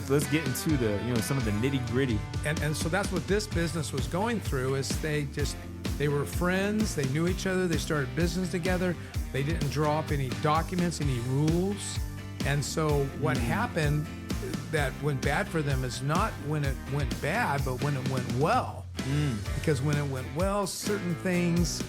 let's get into the, some of the nitty gritty. And so that's what this business was going through is they were friends, they knew each other, they started business together, they didn't draw up any documents, any rules. And so what happened that went bad for them is not when it went bad, but when it went well. Because when it went well, certain things.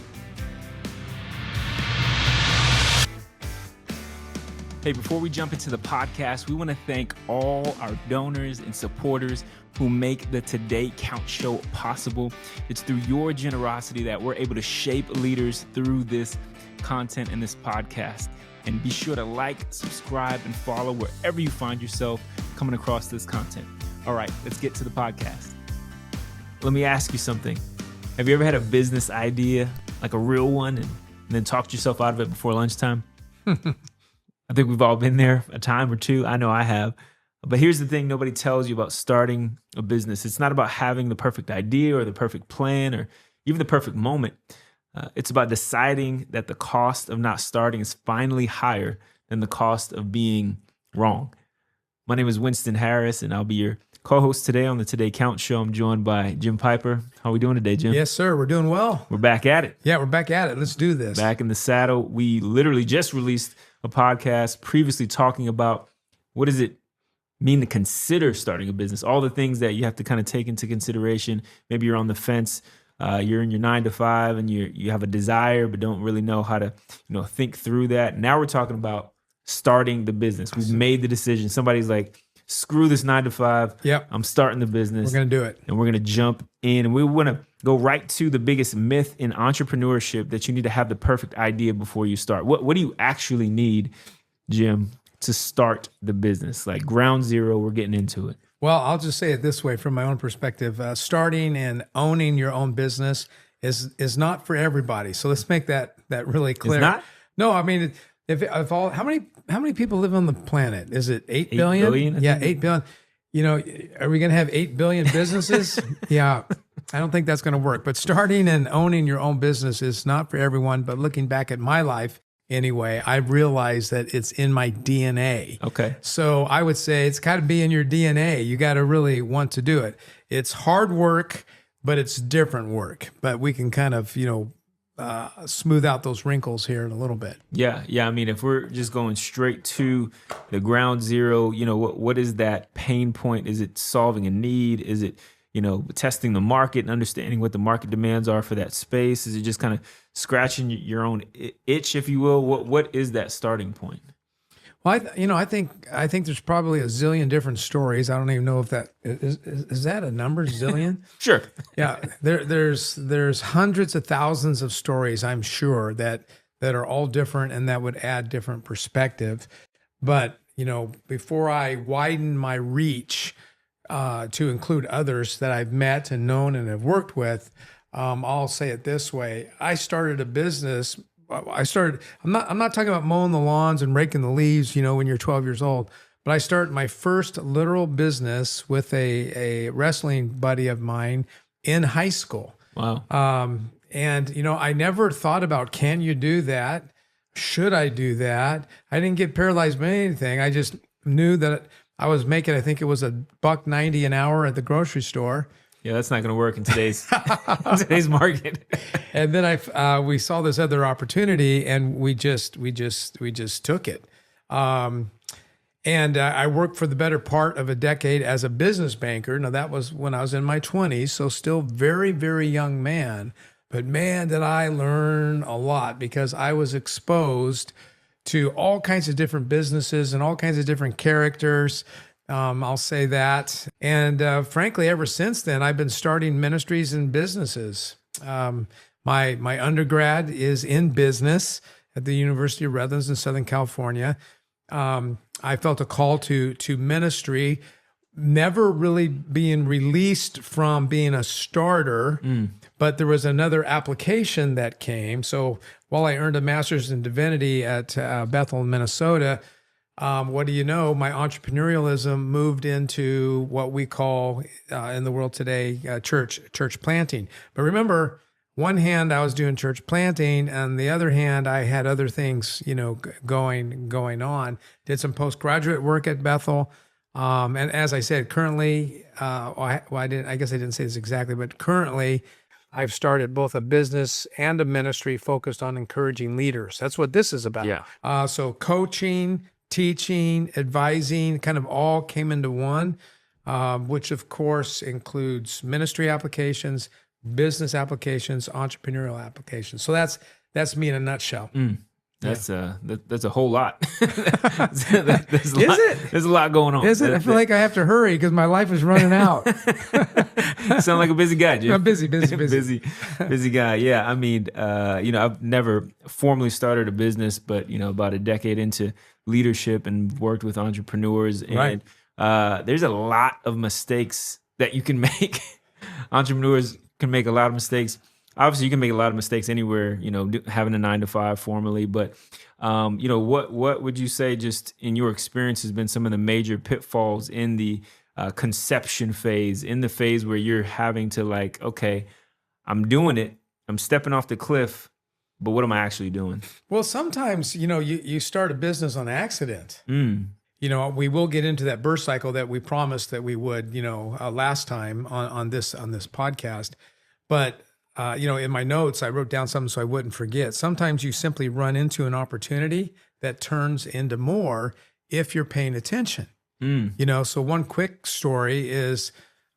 Hey, before we jump into the podcast, we want to thank all our donors and supporters who make the Today Count show possible. It's through your generosity that we're able to shape leaders through this content and this podcast. And be sure to like, subscribe, and follow wherever you find yourself coming across this content. All right, let's get to the podcast. Let me ask you something. Have you ever had a business idea, like a real one, and then talked yourself out of it before lunchtime? I think we've all been there a time or two. I know I have. But here's the thing nobody tells you about starting a business. It's not about having the perfect idea or the perfect plan or even the perfect moment. It's about deciding that the cost of not starting is finally higher than the cost of being wrong. My name is Winston Harris, and I'll be your co-host today on the Today Count show. I'm joined by Jim Piper. How are we doing today, Jim? Yes, sir. We're doing well. We're back at it. Yeah, we're back at it. Let's do this. Back in the saddle. We literally just released a podcast previously talking about what does it mean to consider starting a business, all the things that you have to kind of take into consideration. Maybe you're on the fence, you're in your 9 to 5 and you have a desire but don't really know how to think through that. Now we're talking about starting the business. We've made the decision. Somebody's like, screw this 9 to 5. Yep. I'm starting the business. We're going to do it. And we're going to jump in. And we want to go right to the biggest myth in entrepreneurship, that you need to have the perfect idea before you start. What do you actually need, Jim, to start the business? Like ground zero, we're getting into it. Well, I'll just say it this way from my own perspective. Starting and owning your own business is not for everybody. So let's make that really clear. It's not? No, I mean, if all, how many people live on the planet? Is it 8 8 billion? billion, Yeah, 8 billion. Are we going to have 8 billion businesses? Yeah, I don't think that's going to work. But starting and owning your own business is not for everyone. But looking back at my life anyway, I realized that it's in my DNA. Okay. So I would say it's got to be in your DNA. You got to really want to do it. It's hard work, but it's different work. But we can kind of, smooth out those wrinkles here in a little bit. Yeah. I mean, if we're just going straight to the ground zero, what is that pain point? Is it solving a need? Is it, testing the market and understanding what the market demands are for that space? Is it just kind of scratching your own itch, if you will? What is that starting point? Well, I think there's probably a zillion different stories. I don't even know if that is that a number, zillion? Sure. Yeah, there's hundreds of thousands of stories, I'm sure, that are all different and that would add different perspective. But before I widen my reach to include others that I've met and known and have worked with, I'll say it this way: I started a business. I'm not talking about mowing the lawns and raking the leaves, when you're 12 years old, but I started my first literal business with a wrestling buddy of mine in high school. Wow. And I never thought about, can you do that? Should I do that? I didn't get paralyzed by anything. I just knew that I was making, I think it was $1.90 an hour at the grocery store. Yeah, that's not going to work in today's market. And then we saw this other opportunity, and we just took it. And I worked for the better part of a decade as a business banker. Now that was when I was in my 20s, so still very, very young man. But man, did I learn a lot, because I was exposed to all kinds of different businesses and all kinds of different characters. I'll say that. And frankly, ever since then, I've been starting ministries and businesses. My undergrad is in business at the University of Redlands in Southern California. I felt a call to ministry, never really being released from being a starter, but there was another application that came. So while I earned a master's in divinity at Bethel, Minnesota, what do you know? My entrepreneurialism moved into what we call in the world today church planting. But remember, one hand I was doing church planting, and the other hand I had other things, going on. Did some postgraduate work at Bethel. And as I said, currently, I guess I didn't say this exactly, but currently I've started both a business and a ministry focused on encouraging leaders. That's what this is about. Yeah. So coaching, teaching, advising kind of all came into one, which of course includes ministry applications, business applications, entrepreneurial applications. So that's me in a nutshell. That's a whole lot. There's a lot going on. Is it? I feel like I have to hurry because my life is running out. Sound like a busy guy, Jim. I'm busy. busy guy. Yeah. I mean, I've never formally started a business, but about a decade into leadership and worked with entrepreneurs, and there's a lot of mistakes that you can make. Entrepreneurs can make a lot of mistakes. Obviously, you can make a lot of mistakes anywhere, having a 9-to-5 formally. But, what would you say, just in your experience, has been some of the major pitfalls in the conception phase, in the phase where you're having to okay, I'm doing it, I'm stepping off the cliff, but what am I actually doing? Well, sometimes, you start a business on accident. We will get into that burst cycle that we promised that we would, last time on this podcast. But in my notes, I wrote down something so I wouldn't forget. Sometimes you simply run into an opportunity that turns into more if you're paying attention. So one quick story is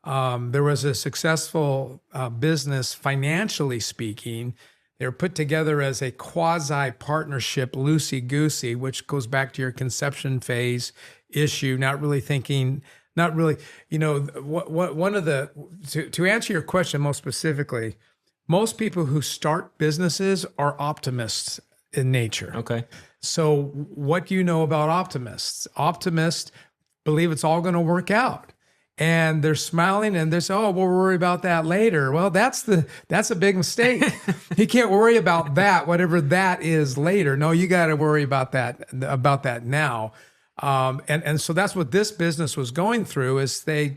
there was a successful business, financially speaking. They were put together as a quasi-partnership, loosey-goosey, which goes back to your conception phase issue, not really, one of the, to answer your question most specifically, most people who start businesses are optimists in nature. Okay. So what do you know about optimists? Optimists believe it's all going to work out. And they're smiling and they say, oh, we'll worry about that later. Well, that's a big mistake. You can't worry about that, whatever that is later. No, you got to worry about that now. And so that's what this business was going through is they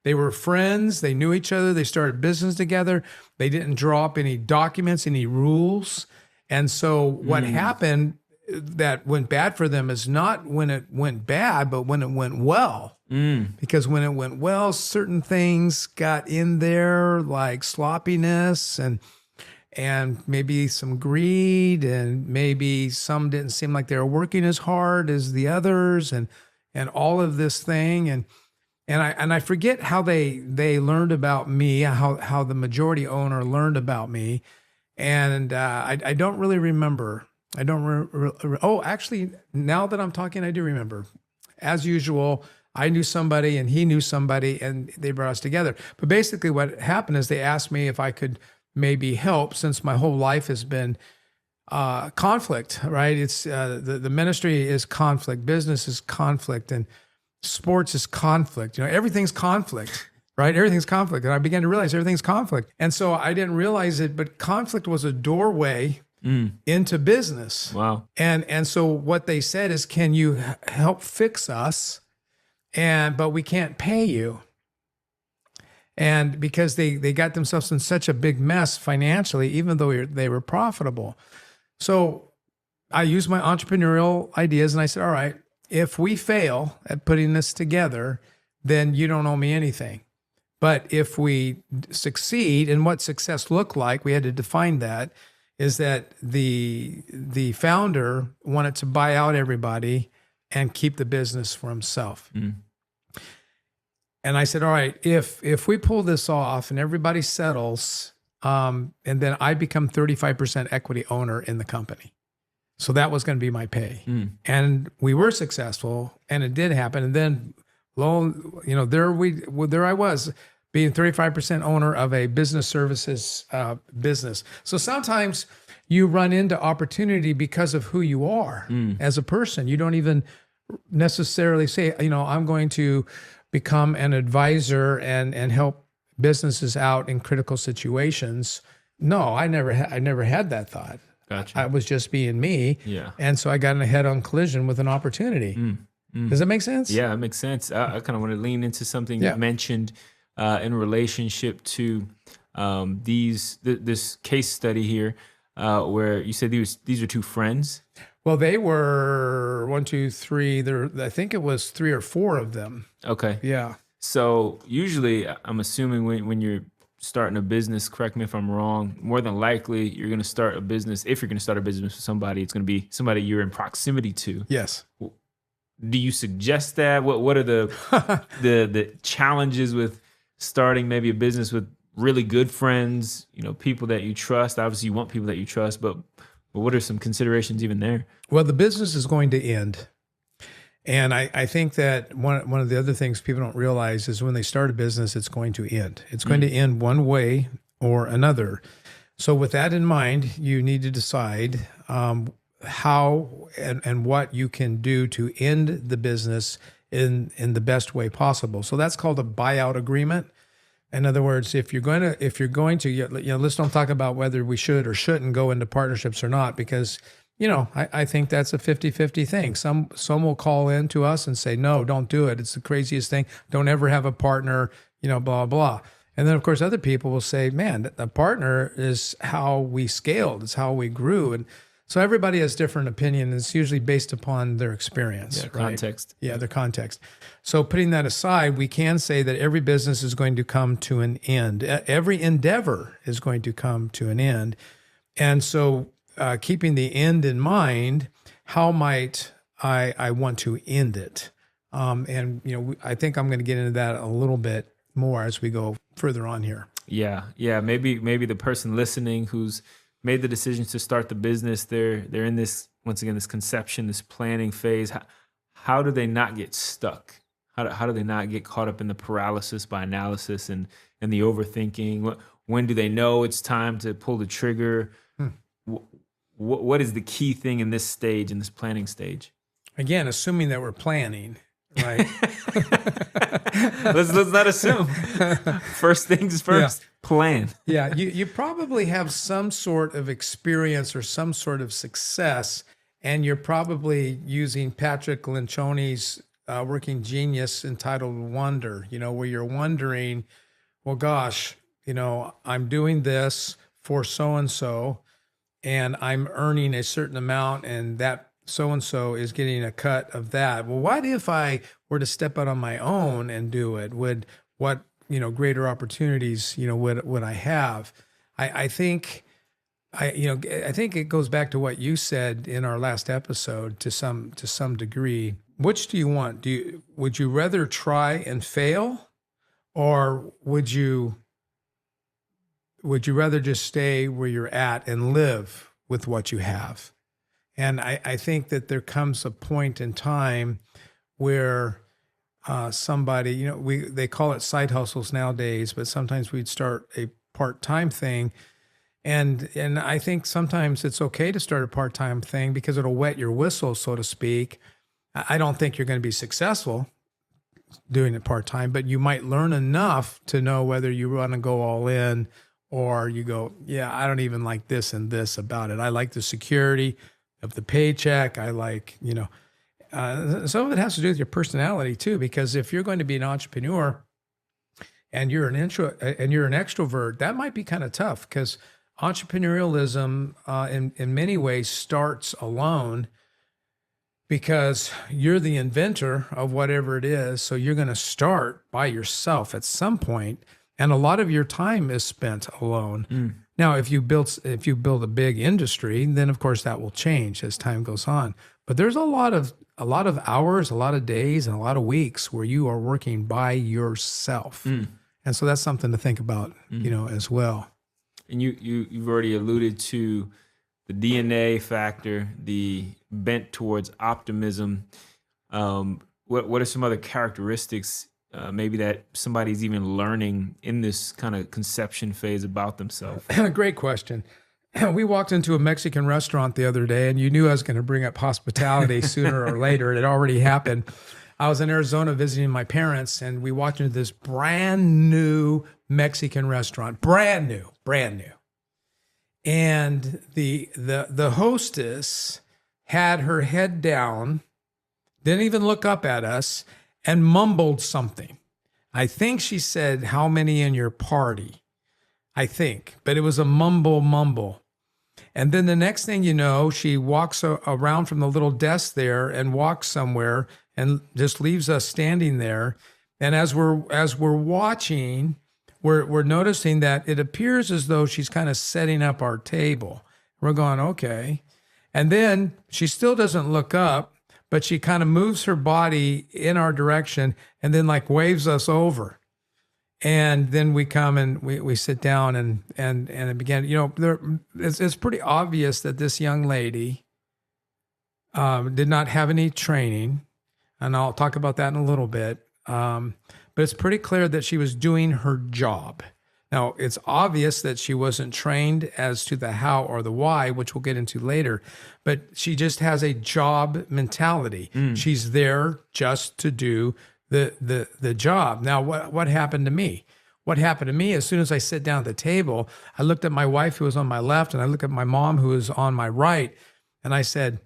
were friends. They knew each other. They started business together. They didn't draw up any documents, any rules. And so what happened that went bad for them is not when it went bad, but when it went well. Because when it went well, certain things got in there like sloppiness and maybe some greed, and maybe some didn't seem like they were working as hard as the others, and all of this thing. And I forget how they learned about me, how the majority owner learned about me. And I don't really remember. Actually, now that I'm talking, I do remember. As usual, I knew somebody and he knew somebody and they brought us together. But basically what happened is they asked me if I could maybe help, since my whole life has been conflict, right? It's the ministry is conflict, business is conflict, and sports is conflict. Everything's conflict, right? Everything's conflict. And I began to realize everything's conflict. And so I didn't realize it, but conflict was a doorway into business. Wow. And so what they said is, can you help fix us? But we can't pay you. And because they got themselves in such a big mess financially, even though they were profitable. So I used my entrepreneurial ideas and I said, all right, if we fail at putting this together, then you don't owe me anything. But if we succeed, and what success looked like, we had to define that, is that the founder wanted to buy out everybody and keep the business for himself. And I said, all right, if we pull this off and everybody settles, and then I become 35% equity owner in the company. So that was going to be my pay. And we were successful and it did happen. And then there I was being 35% owner of a business services business. So sometimes you run into opportunity because of who you are as a person. You don't even necessarily say, I'm going to become an advisor and help businesses out in critical situations. No, I never had that thought. Gotcha. I was just being me. Yeah. And so I got in a head-on collision with an opportunity. Does that make sense? Yeah, it makes sense. I kind of want to lean into something you mentioned in relationship to this case study here, where you said these are two friends. Well, they were one, two, three. I think it was three or four of them. Okay. Yeah. So usually I'm assuming when you're starting a business, correct me if I'm wrong, more than likely you're going to start a business. If you're going to start a business with somebody, it's going to be somebody you're in proximity to. Yes. Do you suggest that? What are the challenges with starting maybe a business with really good friends, people that you trust? Obviously you want people that you trust, but what are some considerations even there? Well, the business is going to end. And I think that one of the other things people don't realize is when they start a business, it's going to end. It's going to end one way or another. So with that in mind, you need to decide how and what you can do to end the business in the best way possible. So that's called a buyout agreement. In other words, if you're going to, let's don't talk about whether we should or shouldn't go into partnerships or not, because I think that's a 50-50 thing. Some will call in to us and say, no, don't do it. It's the craziest thing. Don't ever have a partner, blah, blah. And then, of course, other people will say, man, a partner is how we scaled. It's how we grew. And so everybody has different opinion. It's usually based upon their experience. Yeah, right? context. Yeah, their context. So putting that aside, we can say that every business is going to come to an end. Every endeavor is going to come to an end. And so keeping the end in mind, how might I want to end it? I think I'm going to get into that a little bit more as we go further on here. Yeah. Maybe the person listening who's made the decision to start the business, they're in this, once again, this conception, this planning phase. How do they not get stuck? How do they not get caught up in the paralysis by analysis and the overthinking? When do they know it's time to pull the trigger? What is the key thing in this stage, in this planning stage? Again, assuming that we're planning, right? let's not assume. First things first, plan. Yeah, you probably have some sort of experience or some sort of success, and you're probably using Patrick Lencioni's working genius entitled Wonder, where you're wondering, well, gosh, I'm doing this for so-and-so, and I'm earning a certain amount, and that so-and-so is getting a cut of that. Well, what if I were to step out on my own and do it? What greater opportunities, would I have? I think it goes back to what you said in our last episode to some degree. Which do you want? Would you rather try and fail, or would you rather just stay where you're at and live with what you have? And I think that there comes a point in time where somebody, they call it side hustles nowadays, but sometimes we'd start a part-time thing. And I think sometimes it's okay to start a part-time thing because it'll wet your whistle, so to speak. I don't think you're going to be successful doing it part-time, but you might learn enough to know whether you want to go all in or you go, yeah, I don't even like this and this about it. I like the security of the paycheck. I like, some of it has to do with your personality too, because if you're going to be an entrepreneur and you're an extrovert, that might be kind of tough because entrepreneurialism in many ways starts alone because you're the inventor of whatever it is. So you're going to start by yourself at some point, and a lot of your time is spent alone. Now, if you build a big industry, then of course that will change as time goes on. But there's a lot of hours, a lot of days, and a lot of weeks where you are working by yourself, and so that's something to think about, as well. And you've already alluded to the DNA factor, the bent towards optimism. What are some other characteristics maybe that somebody's even learning in this kind of conception phase about themselves? Great question. We walked into a Mexican restaurant the other day, and you knew I was going to bring up hospitality sooner or later. It had already happened. I was in Arizona visiting my parents, and we walked into this brand new Mexican restaurant, brand new. And the hostess had her head down, didn't even look up at us, and mumbled something. I think she said, "How many in your party?" I think, but it was a mumble. And then the next thing you know, she walks around from the little desk there and walks somewhere and just leaves us standing there. And as we're watching, we're noticing that it appears as though she's kind of setting up our table. We're going, okay. And then she still doesn't look up, but she kind of moves her body in our direction and then like waves us over. And then we come and we sit down and it began, it's pretty obvious that this young lady did not have any training. And I'll talk about that in a little bit. But it's pretty clear that she was doing her job. Now, it's obvious that she wasn't trained as to the how or the why, which we'll get into later, but she just has a job mentality. She's there just to do the job. Now, what happened to me? What happened to me, as soon as I sit down at the table, I looked at my wife who was on my left and I looked at my mom who was on my right. And I said,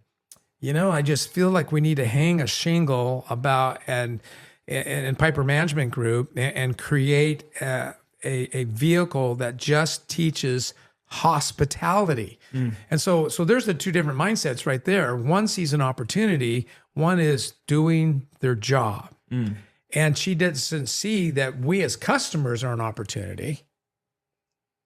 I just feel like we need to hang a shingle about and Piper Management Group and create a vehicle that just teaches hospitality. And so there's the two different mindsets right there. One sees an opportunity, one is doing their job. And she doesn't see that we as customers are an opportunity.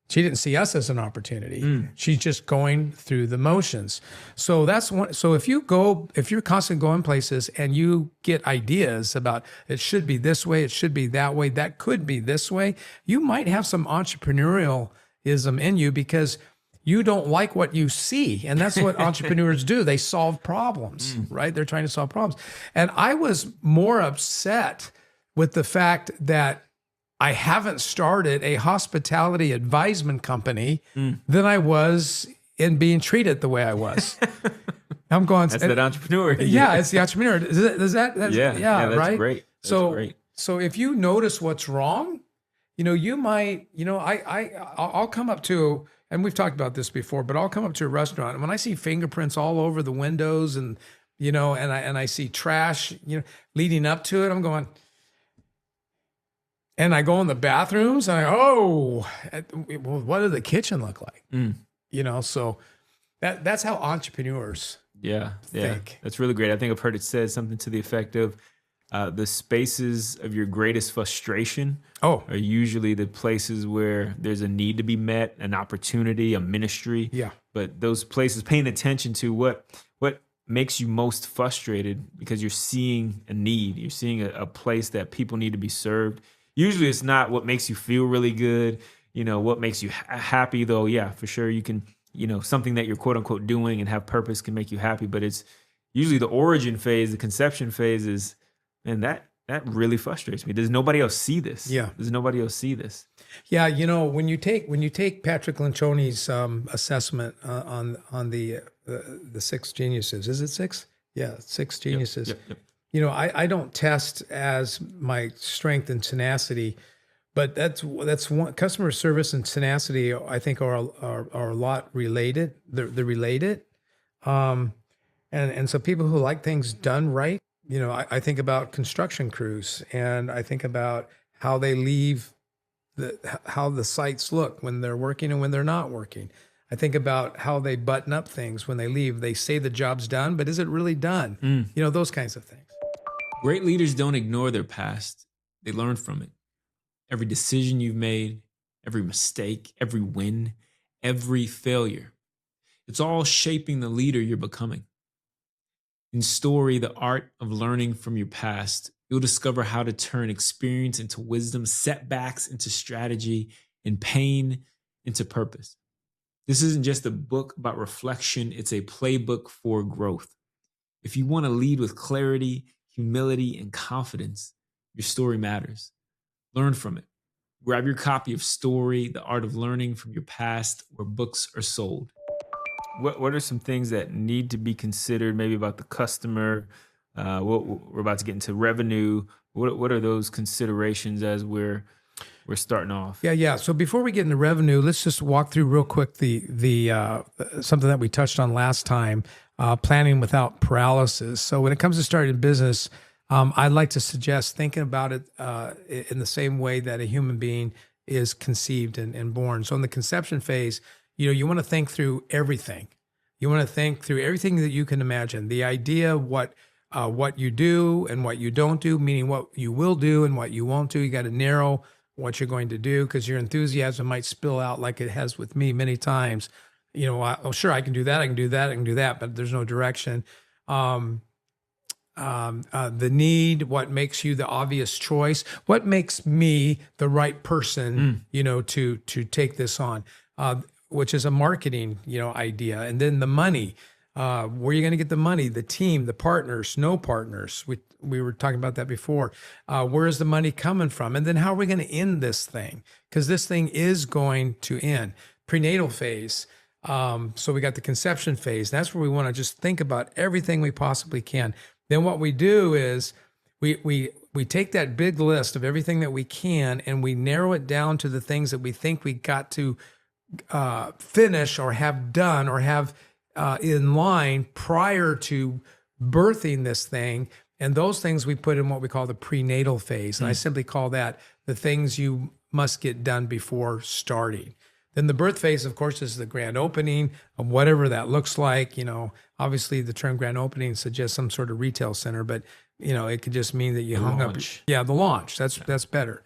She didn't see us as an opportunity. She's just going through the motions. So that's one. So if you're constantly going places and you get ideas about it should be this way, it should be that way, that could be this way, you might have some entrepreneurialism in you because you don't like what you see. And that's what entrepreneurs do. They solve problems, right? They're trying to solve problems. And I was more upset with the fact that I haven't started a hospitality advisement company than I was in being treated the way I was. I'm going. That's that entrepreneur. Yeah, it's the entrepreneur. That's that's right. Great. That's so great. So if you notice what's wrong, you might, I'll come up to, and we've talked about this before, but I'll come up to a restaurant and when I see fingerprints all over the windows and I see trash, leading up to it, I'm going. And I go in the bathrooms and well, what does the kitchen look like? So that's how entrepreneurs think. That's really great. I think I've heard it said something to the effect of the spaces of your greatest frustration are usually the places where there's a need to be met, an opportunity, a ministry. Yeah. But those places, paying attention to what makes you most frustrated because you're seeing a need, you're seeing a place that people need to be served. Usually it's not what makes you feel really good, what makes you happy, though. Yeah, for sure. You can, something that you're quote unquote doing and have purpose can make you happy. But it's usually the origin phase, the conception phase is, and that really frustrates me. Does nobody else see this? Yeah. Does nobody else see this? Yeah. When you take Patrick Lencioni's assessment on the 6 geniuses, is it 6? Yeah. 6 geniuses. Yep. I don't test as my strength and tenacity, but that's one. Customer service and tenacity, I think, are a lot related. They're related, and so people who like things done right. I think about construction crews, and I think about how they leave, how the sites look when they're working and when they're not working. I think about how they button up things when they leave. They say the job's done, but is it really done? Those kinds of things. Great leaders don't ignore their past. They learn from it. Every decision you've made, every mistake, every win, every failure, it's all shaping the leader you're becoming. In Story, the art of learning from your past, you'll discover how to turn experience into wisdom, setbacks into strategy, and pain into purpose. This isn't just a book about reflection, it's a playbook for growth. If you want to lead with clarity, humility, and confidence, your story matters. Learn from it. Grab your copy of Story, The Art of Learning from Your Past, where books are sold. What are some things that need to be considered, maybe about the customer? We're about to get into revenue. What are those considerations as we're starting off? Yeah. So before we get into revenue, let's just walk through real quick the something that we touched on last time. Planning without paralysis. So when it comes to starting a business, I'd like to suggest thinking about it in the same way that a human being is conceived and born. So in the conception phase, you want to think through everything. You want to think through everything that you can imagine. The idea of what you do and what you don't do, meaning what you will do and what you won't do. You got to narrow what you're going to do because your enthusiasm might spill out like it has with me many times. Sure, I can do that, I can do that, I can do that, but there's no direction. The need, what makes you the obvious choice, what makes me the right person, to take this on, which is a marketing, idea. And then the money, where are you going to get the money, the team, the partners, no partners. We were talking about that before. Where is the money coming from? And then how are we going to end this thing? Because this thing is going to end. Prenatal phase. So we got the conception phase. That's where we want to just think about everything we possibly can. Then what we do is we take that big list of everything that we can and we narrow it down to the things that we think we got to finish or have done or have in line prior to birthing this thing. And those things we put in what we call the prenatal phase. And I simply call that the things you must get done before starting. Then the birth phase, of course, is the grand opening of whatever that looks like. Obviously the term grand opening suggests some sort of retail center, but it could just mean that you hung up. Yeah, the launch. That's better.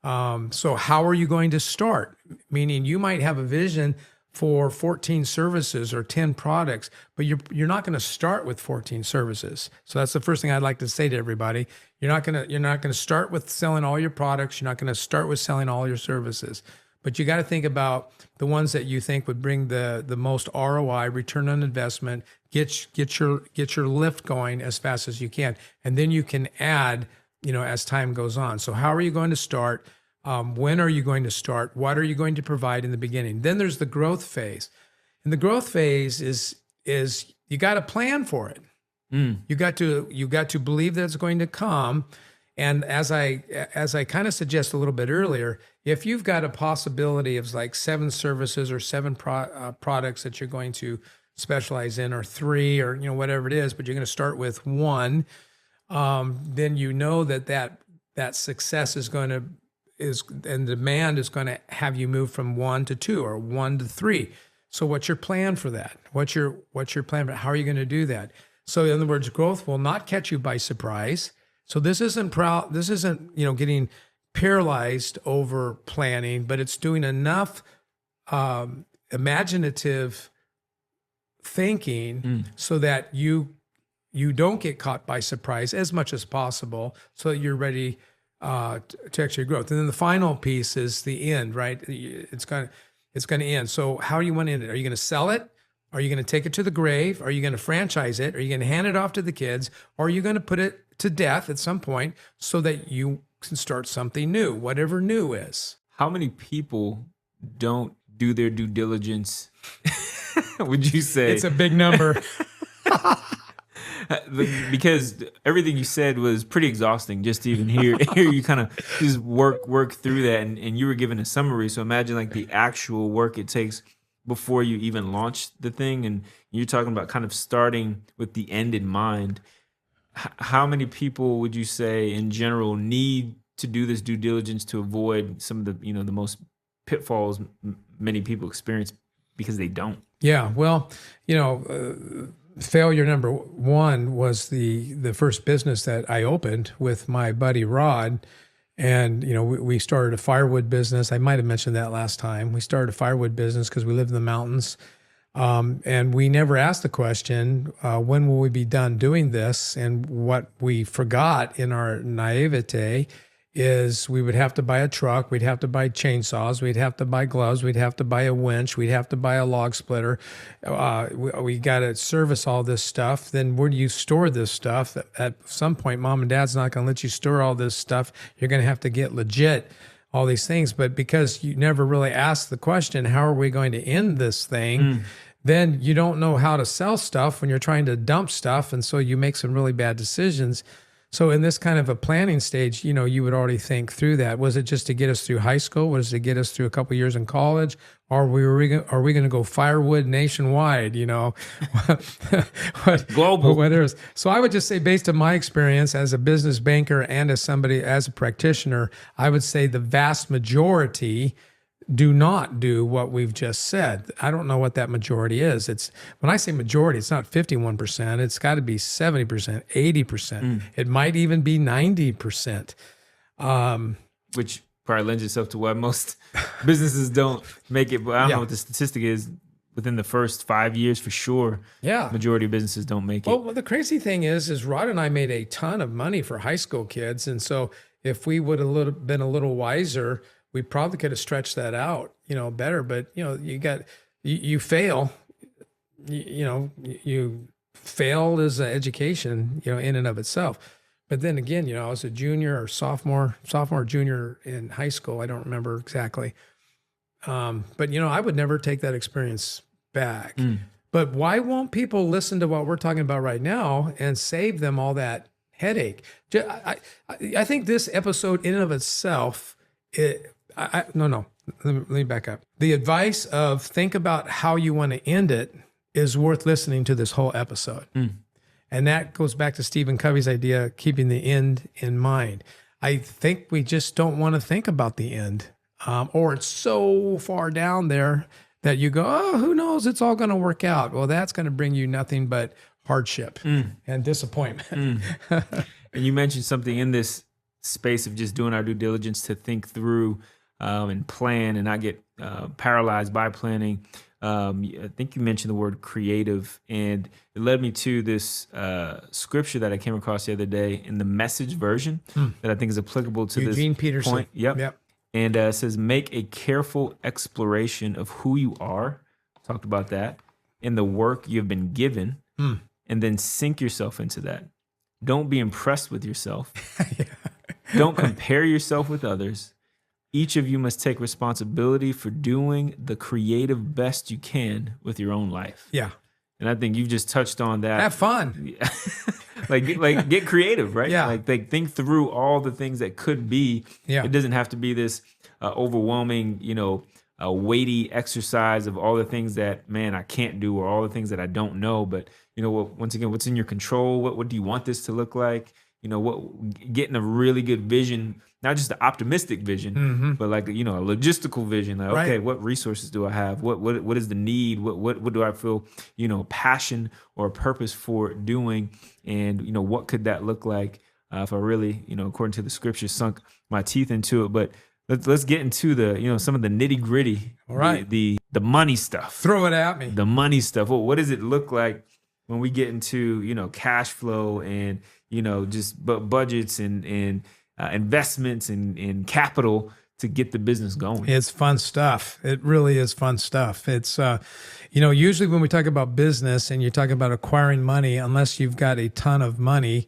So how are you going to start? Meaning you might have a vision for 14 services or 10 products, but you're not going to start with 14 services. So that's the first thing I'd like to say to everybody. You're not going to start with selling all your products. You're not going to start with selling all your services. But you got to think about the ones that you think would bring the most ROI, return on investment, get your lift going as fast as you can. And then you can add, as time goes on. So how are you going to start? When are you going to start? What are you going to provide in the beginning? Then there's the growth phase. And the growth phase is you got to plan for it. You got to believe that it's going to come. And as I kind of suggest a little bit earlier, if you've got a possibility of like 7 services or 7 products that you're going to specialize in, or 3, or whatever it is, but you're going to start with 1, then that success and demand is going to have you move from 1 to 2 or 1 to 3. So what's your plan for that? What's your plan for how are you going to do that? So in other words, growth will not catch you by surprise. So this isn't getting paralyzed over planning, but it's doing enough imaginative thinking so that you don't get caught by surprise as much as possible, so that you're ready to actually grow. And then the final piece is the end, right? It's going to end. So how do you want to end it? Are you going to sell it? Are you going to take it to the grave? Are you going to franchise it? Are you going to hand it off to the kids? Or are you going to put it to death at some point so that you can start something new, whatever new is? How many people don't do their due diligence? Would you say it's a big number? Because everything you said was pretty exhausting just to even hear you kind of just work through that, and you were given a summary. So imagine like the actual work it takes before you even launch the thing, and you're talking about kind of starting with the end in mind. How many people would you say in general need to do this due diligence to avoid some of the the most pitfalls many people experience because they don't? Yeah, well, failure number 1 was the first business that I opened with my buddy Rod. And, we started a firewood business. I might have mentioned that last time. We started a firewood business because we live in the mountains. And we never asked the question, when will we be done doing this? And what we forgot in our naivete is we would have to buy a truck, we'd have to buy chainsaws, we'd have to buy gloves, we'd have to buy a winch, we'd have to buy a log splitter. We got to service all this stuff. Then where do you store this stuff? At some point, mom and dad's not going to let you store all this stuff. You're going to have to get legit, all these things. But because you never really asked the question, how are we going to end this thing? Then you don't know how to sell stuff when you're trying to dump stuff. And so you make some really bad decisions. So in this kind of a planning stage, you would already think through that. Was it just to get us through high school? Was it to get us through a couple of years in college? Or are we going to go firewood nationwide? Global. Whatever. So I would just say, based on my experience as a business banker and as a practitioner, I would say the vast majority do not do what we've just said. I don't know what that majority is. It's when I say majority, it's not 51%. It's got to be 70%, 80%. It might even be 90%. Which probably lends itself to why most businesses don't make it. But I don't know what the statistic is. Within the first 5 years, for sure, majority of businesses don't make it. Well, the crazy thing is Rod and I made a ton of money for high school kids, and so if we would have been a little wiser, we probably could have stretched that out, better. But you fail, you failed as an education, in and of itself. But then again, I was a junior or sophomore, junior in high school. I don't remember exactly. But I would never take that experience back. But why won't people listen to what we're talking about right now and save them all that headache? I think this episode in and of itself, let me back up. The advice of think about how you want to end it is worth listening to this whole episode. And that goes back to Stephen Covey's idea, keeping the end in mind. I think we just don't want to think about the end. Or it's so far down there that you go, oh, who knows? It's all going to work out. Well, that's going to bring you nothing but hardship and disappointment. And you mentioned something in this space of just doing our due diligence to think through and plan and not get paralyzed by planning. I think you mentioned the word creative, and it led me to this scripture that I came across the other day in the Message version that I think is applicable to Eugene this Peterson. point. Yep. And it says, make a careful exploration of who you are. Talked about that. In the work you've been given, and then sink yourself into that. Don't be impressed with yourself. Don't compare yourself with others. Each of you must take responsibility for doing the creative best you can with your own life. Yeah. And I think you've just touched on that. Have fun. like get creative, right? Yeah. Like think through all the things that could be. Yeah. It doesn't have to be this overwhelming, weighty exercise of all the things that, man, I can't do, or all the things that I don't know. But, once again, what's in your control? What do you want this to look like? Getting a really good vision, not just the optimistic vision, but like, a logistical vision. Like, Right. okay, what resources do I have? What is the need? What do I feel, passion or purpose for doing? And, what could that look like if I really, according to the scripture, sunk my teeth into it? But let's get into the, some of the nitty gritty, All right. the money stuff. Throw it at me. The money stuff. Well, what does it look like when we get into, cash flow and, just budgets and investments and capital to get the business going? It's fun stuff. It really is fun stuff. It's, usually when we talk about business and you talk about acquiring money, unless you've got a ton of money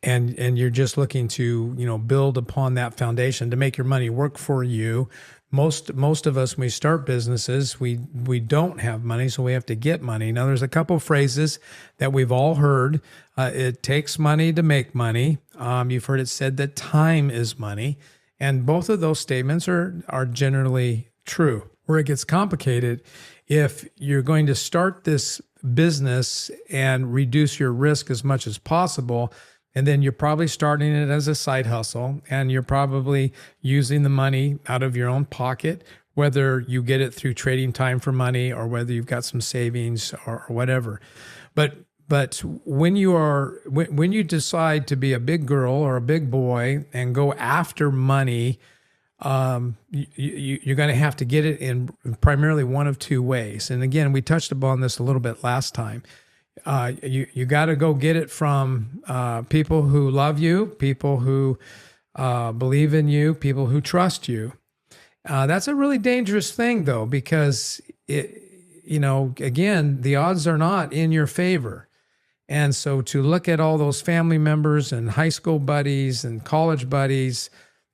and you're just looking to, build upon that foundation to make your money work for you. Most of us, when we start businesses, we don't have money, so we have to get money. Now, there's a couple phrases that we've all heard. It takes money to make money. You've heard it said that time is money. And both of those statements are generally true. Where it gets complicated, if you're going to start this business and reduce your risk as much as possible, and then you're probably starting it as a side hustle, and you're probably using the money out of your own pocket, whether you get it through trading time for money or whether you've got some savings or whatever. But when you decide to be a big girl or a big boy and go after money, you're going to have to get it in primarily one of two ways. And again, we touched upon this a little bit last time. You got to go get it from people who love you, people who believe in you, people who trust you. That's a really dangerous thing, though, because again, the odds are not in your favor. And so to look at all those family members and high school buddies and college buddies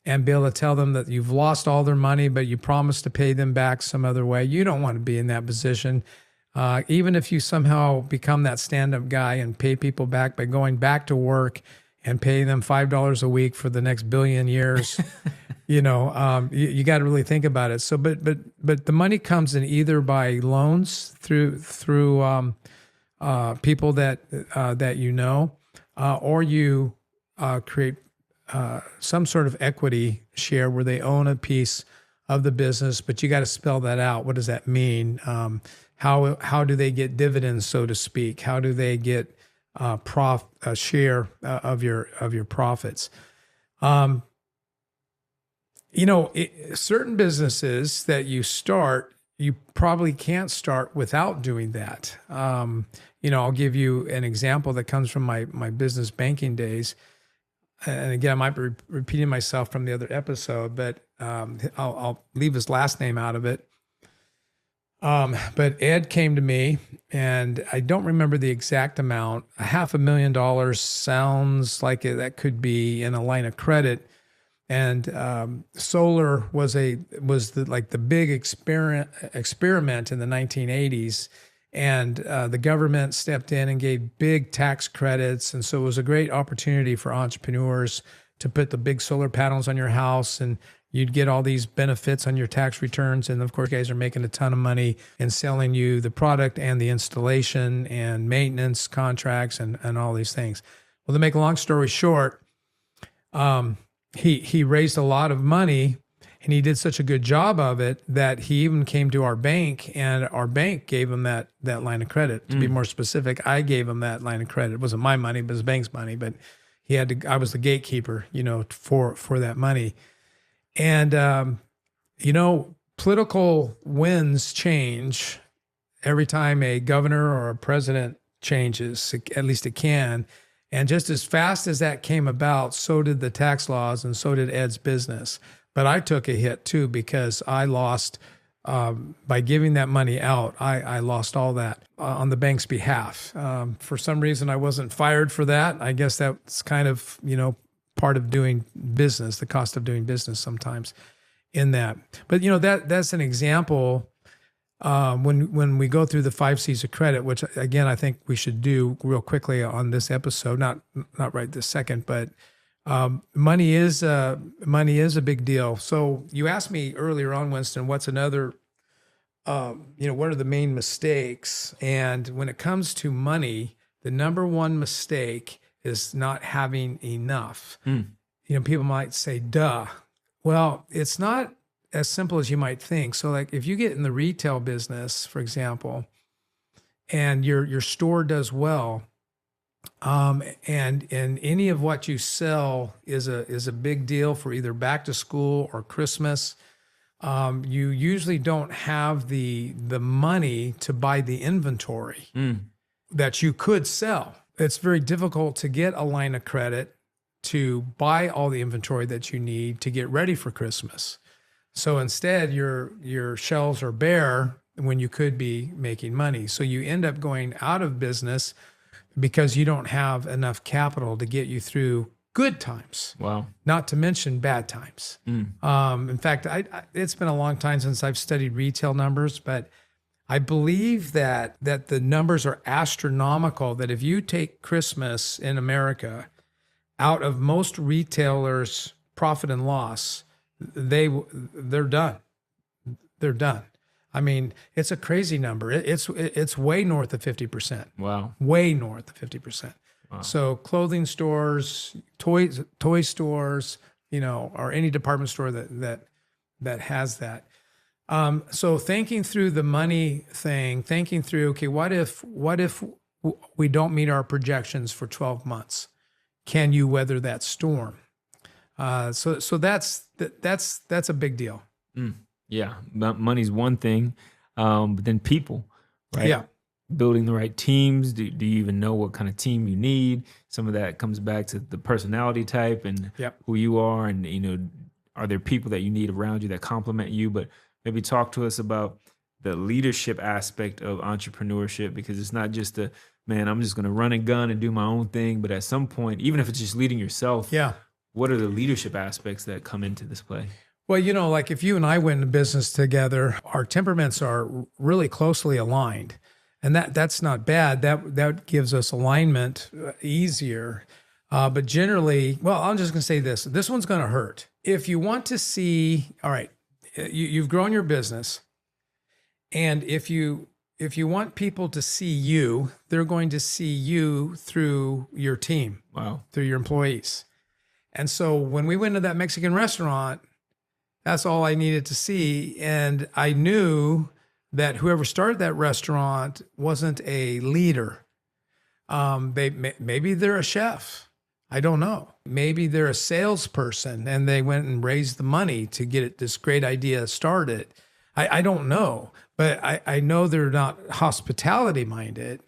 and be able to tell them that you've lost all their money, but you promised to pay them back some other way, you don't want to be in that position. Even if you somehow become that stand-up guy and pay people back by going back to work and paying them $5 a week for the next billion years, you got to really think about it. So, but the money comes in either by loans through people that or you create some sort of equity share where they own a piece of the business, but you got to spell that out. What does that mean? How do they get dividends, so to speak? How do they get a share of your profits? Certain businesses that you start, you probably can't start without doing that. I'll give you an example that comes from my business banking days. And again, I might be repeating myself from the other episode, but I'll leave his last name out of it. But Ed came to me, and I don't remember the exact amount. $500,000 sounds like that could be in a line of credit. And solar was the big experiment in the 1980s, and the government stepped in and gave big tax credits, and so it was a great opportunity for entrepreneurs to put the big solar panels on your house, and you'd get all these benefits on your tax returns. And of course, you guys are making a ton of money in selling you the product and the installation and maintenance contracts and all these things. Well, to make a long story short, he raised a lot of money, and he did such a good job of it that he even came to our bank, and our bank gave him that line of credit. To be more specific, I gave him that line of credit. It wasn't my money, but his bank's money. But I was the gatekeeper, for that money. And political winds change every time a governor or a president changes. At least it can. And just as fast as that came about, so did the tax laws, and so did Ed's business. But I took a hit too, because I lost, by giving that money out, I lost all that on the bank's behalf. For some reason, I wasn't fired for that. I guess that's kind of, part of doing business, the cost of doing business sometimes in that. But, that's an example. When we go through the 5 C's of credit, which again, I think we should do real quickly on this episode, not right this second, but money is a big deal. So you asked me earlier on, Winston, what's another, what are the main mistakes? And when it comes to money, the number one mistake is not having enough. People might say, duh. Well, it's not as simple as you might think. So like if you get in the retail business, for example, and your store does well, and any of what you sell is a big deal for either back to school or Christmas, you usually don't have the money to buy the inventory that you could sell. It's very difficult to get a line of credit to buy all the inventory that you need to get ready for Christmas. So instead, your shelves are bare when you could be making money. So you end up going out of business because you don't have enough capital to get you through good times. Wow. Not to mention bad times. In fact, it's been a long time since I've studied retail numbers, but I believe that the numbers are astronomical, that if you take Christmas in America out of most retailers' profit and loss, they're done. They're done. I mean, it's a crazy number. It's way north of 50%. Wow. Way north of 50%. Wow. So clothing stores, toy stores, or any department store that has that. So thinking through the money thing, thinking through, okay, what if we don't meet our projections for 12 months? Can you weather that storm? So that's a big deal. Yeah, money's one thing, but then people, right? Yeah. Building the right teams. Do you even know what kind of team you need? Some of that comes back to the personality type and who you are, and are there people that you need around you that complement you? But maybe talk to us about the leadership aspect of entrepreneurship, because it's not just I'm just going to run and gun and do my own thing. But at some point, even if it's just leading yourself, what are the leadership aspects that come into this play? Well, like if you and I went into business together, our temperaments are really closely aligned. And that's not bad. That gives us alignment easier. But generally, well, I'm just going to say this. This one's going to hurt. If you want to see, all right, you've grown your business. And if you want people to see you, they're going to see you through your team. Wow. Through your employees. And so when we went to that Mexican restaurant, That's all I needed to see. And I knew that whoever started that restaurant wasn't a leader. Maybe they're a chef. I don't know. Maybe they're a salesperson and they went and raised the money to get this great idea started. I don't know, but I know they're not hospitality minded,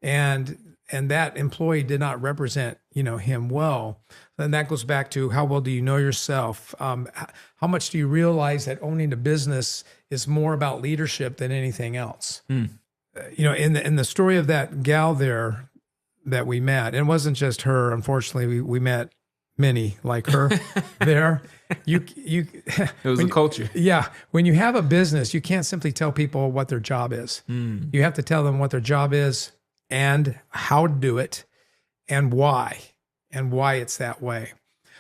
and that employee did not represent, him well. And that goes back to how well do you know yourself? How much do you realize that owning a business is more about leadership than anything else? In the story of that gal there that we met, it wasn't just her. Unfortunately, we met many like her there. It was a culture. Yeah. When you have a business, you can't simply tell people what their job is. You have to tell them what their job is and how to do it and why it's that way.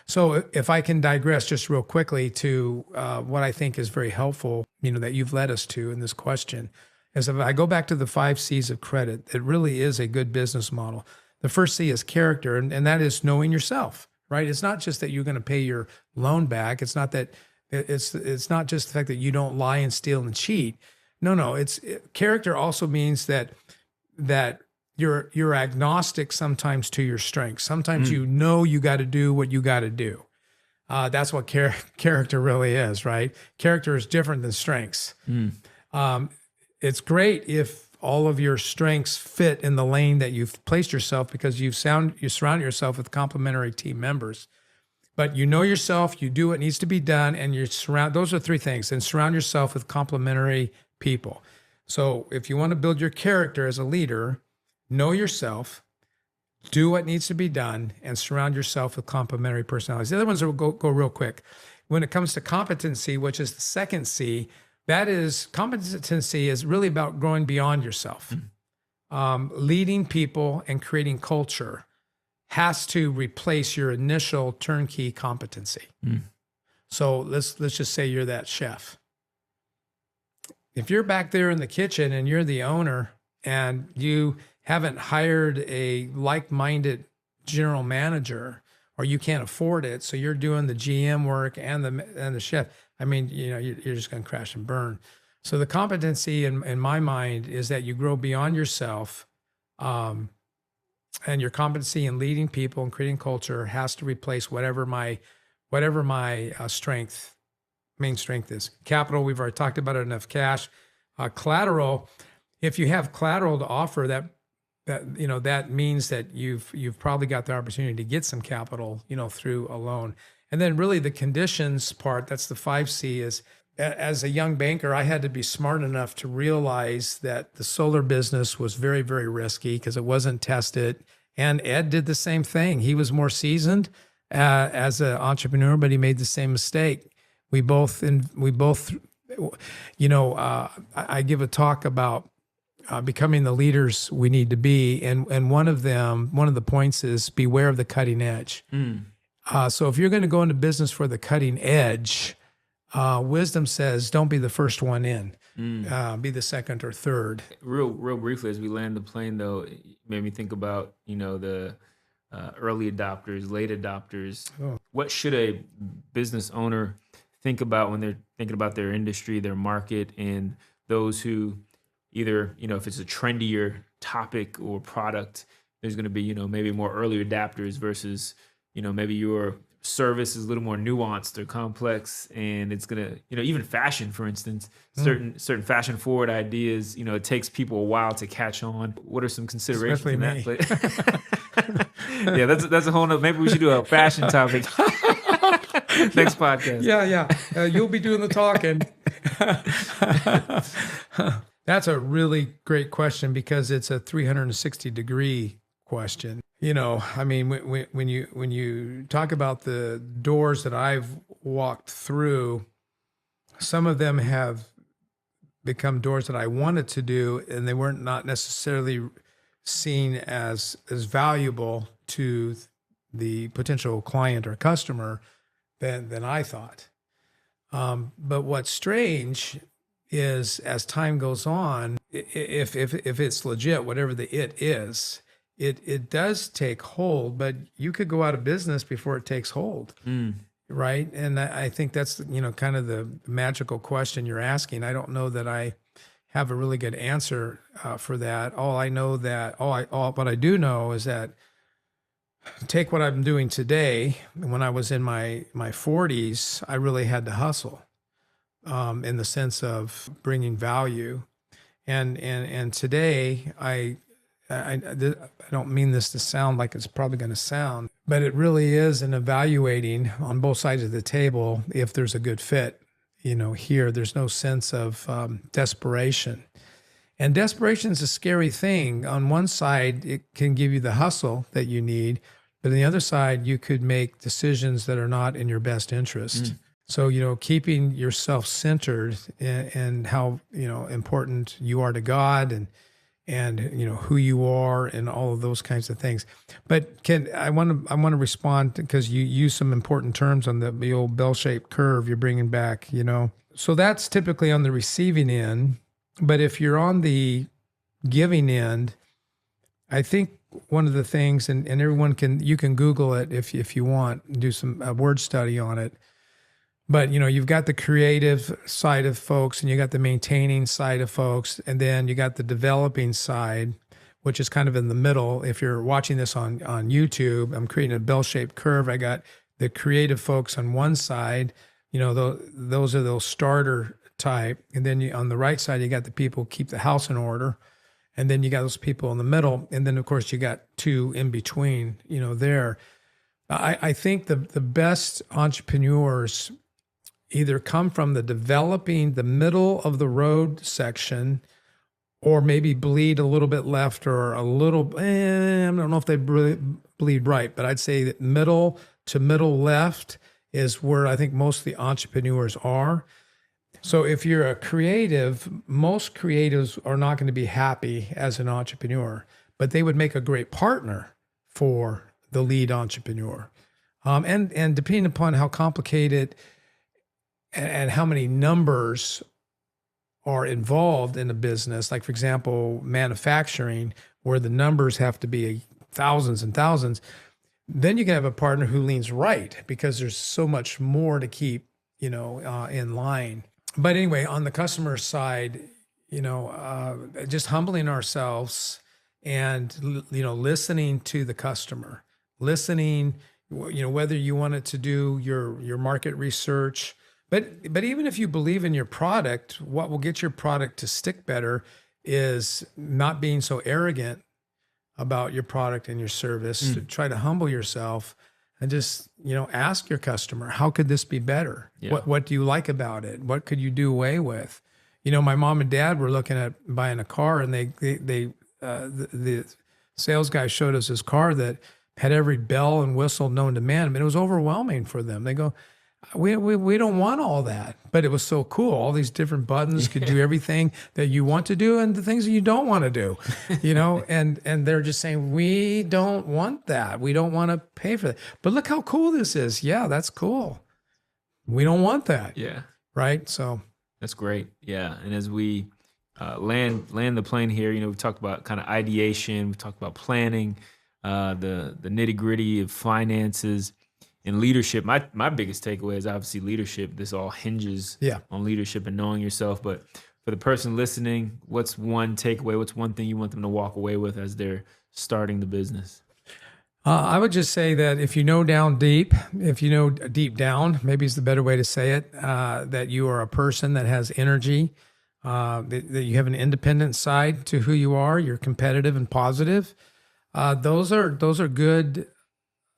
So if I can digress just real quickly to what I think is very helpful, that you've led us to in this question, is if I go back to the 5 C's of credit, it really is a good business model. The first C is character, and that is knowing yourself, right? It's not just that you're going to pay your loan back. It's not that it's not just the fact that you don't lie and steal and cheat. No. Character also means that you're agnostic sometimes to your strengths. Sometimes you got to do what you got to do. That's what character really is, right? Character is different than strengths. It's great if all of your strengths fit in the lane that you've placed yourself because you surround yourself with complementary team members. But you know yourself, you do what needs to be done, and those are 3 things, and surround yourself with complementary people. So if you want to build your character as a leader, know yourself, do what needs to be done, and surround yourself with complementary personalities. The other ones will go real quick. When it comes to competency, which is the second C, competency is really about growing beyond yourself. Leading people and creating culture has to replace your initial turnkey competency. So let's just say you're that chef. If you're back there in the kitchen and you're the owner and you haven't hired a like-minded general manager, or you can't afford it, so you're doing the GM work and the chef, you're just going to crash and burn. So the competency in my mind is that you grow beyond yourself, and your competency in leading people and creating culture has to replace whatever my main strength is. Capital, we've already talked about it, enough cash. Collateral, if you have collateral to offer, that means that you've probably got the opportunity to get some capital, through a loan. And then really the conditions part, that's the 5C, is as a young banker, I had to be smart enough to realize that the solar business was very, very risky because it wasn't tested. And Ed did the same thing. He was more seasoned as an entrepreneur, but he made the same mistake. I give a talk about becoming the leaders we need to be. And one of the points is beware of the cutting edge. So if you're going to go into business for the cutting edge, wisdom says, don't be the first one in, be the second or third. Real briefly, as we land the plane though, it made me think about, the early adopters, late adopters. Oh. What should a business owner think about when they're thinking about their industry, their market, and those who either, if it's a trendier topic or product, there's going to be, maybe more early adapters versus, maybe your service is a little more nuanced or complex, and it's going to, even fashion, for instance, certain fashion forward ideas, it takes people a while to catch on. What are some considerations in that? Yeah, that's a whole nother, maybe we should do a fashion topic. Next podcast. Yeah. You'll be doing the talking. That's a really great question because it's a 360-degree question. When you talk about the doors that I've walked through, some of them have become doors that I wanted to do, and they weren't not necessarily seen as valuable to the potential client or customer than I thought. But what's strange is as time goes on, if it's legit, whatever the it is, it does take hold, but you could go out of business before it takes hold. right? And I think that's, kind of the magical question you're asking. I don't know that I have a really good answer for that. What I do know is that take what I'm doing today. When I was in my 40s, I really had to hustle in the sense of bringing value. And today, I don't mean this to sound like it's probably going to sound, but it really is an evaluating on both sides of the table if there's a good fit. Here, there's no sense of desperation. And desperation is a scary thing. On one side, it can give you the hustle that you need, but on the other side, you could make decisions that are not in your best interest. So, keeping yourself centered in how, important you are to God and who you are and all of those kinds of things. But I want to respond because you use some important terms on the old bell-shaped curve you're bringing back. So that's typically on the receiving end. But if you're on the giving end, I think one of the things, and everyone you can Google it if you want, do some word study on it. But, you've got the creative side of folks and you got the maintaining side of folks. And then you got the developing side, which is kind of in the middle. If you're watching this on YouTube, I'm creating a bell-shaped curve. I got the creative folks on one side, those are those starter type. And then on the right side, you got the people who keep the house in order. And then you got those people in the middle. And then, of course, you got two in between, there. I think the best entrepreneurs either come from the developing the middle of the road section or maybe bleed a little bit left or a little, I don't know if they bleed right, but I'd say that middle to middle left is where I think most of the entrepreneurs are. So if you're a creative, most creatives are not going to be happy as an entrepreneur, but they would make a great partner for the lead entrepreneur. And depending upon how complicated and how many numbers are involved in a business, like, for example, manufacturing, where the numbers have to be thousands and thousands, then you can have a partner who leans right because there's so much more to keep, in line. But anyway, on the customer side, just humbling ourselves and, listening to the customer, listening, whether you wanted to do your market research. But even if you believe in your product, what will get your product to stick better is not being so arrogant about your product and your service. To try to humble yourself and just, ask your customer, how could this be better? Yeah. What do you like about it? What could you do away with? My mom and dad were looking at buying a car, and the sales guy showed us his car that had every bell and whistle known to man. I mean, it was overwhelming for them. They go, we don't want all that, but it was so cool. All these different buttons could do everything that you want to do and the things that you don't want to do, and they're just saying, we don't want that. We don't want to pay for that. But look how cool this is. Yeah, that's cool. We don't want that. Yeah. Right. So that's great. Yeah. And as we land the plane here, we've talked about kind of ideation. We've talked about planning, the nitty gritty of finances. In leadership, my biggest takeaway is obviously leadership. This all hinges on leadership and knowing yourself. But for the person listening, what's one takeaway? What's one thing you want them to walk away with as they're starting the business? I would just say that if you know deep down, maybe is the better way to say it, that you are a person that has energy, that you have an independent side to who you are. You're competitive and positive. Those are good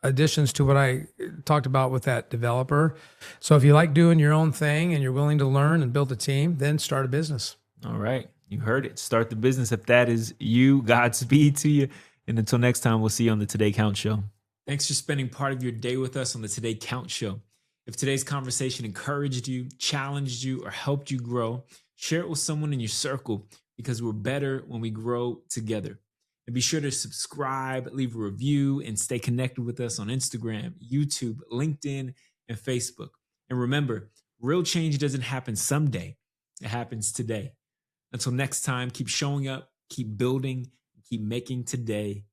additions to what I talked about with that developer. So if you like doing your own thing and you're willing to learn and build a team, then start a business. All right. You heard it. Start the business. If that is you, Godspeed to you. And until next time, we'll see you on the Today Count Show. Thanks for spending part of your day with us on the Today Count Show. If today's conversation encouraged you, challenged you, or helped you grow, share it with someone in your circle, because we're better when we grow together. And be sure to subscribe, leave a review, and stay connected with us on Instagram, YouTube, LinkedIn, and Facebook. And remember, real change doesn't happen someday. It happens today. Until next time, keep showing up, keep building, and keep making today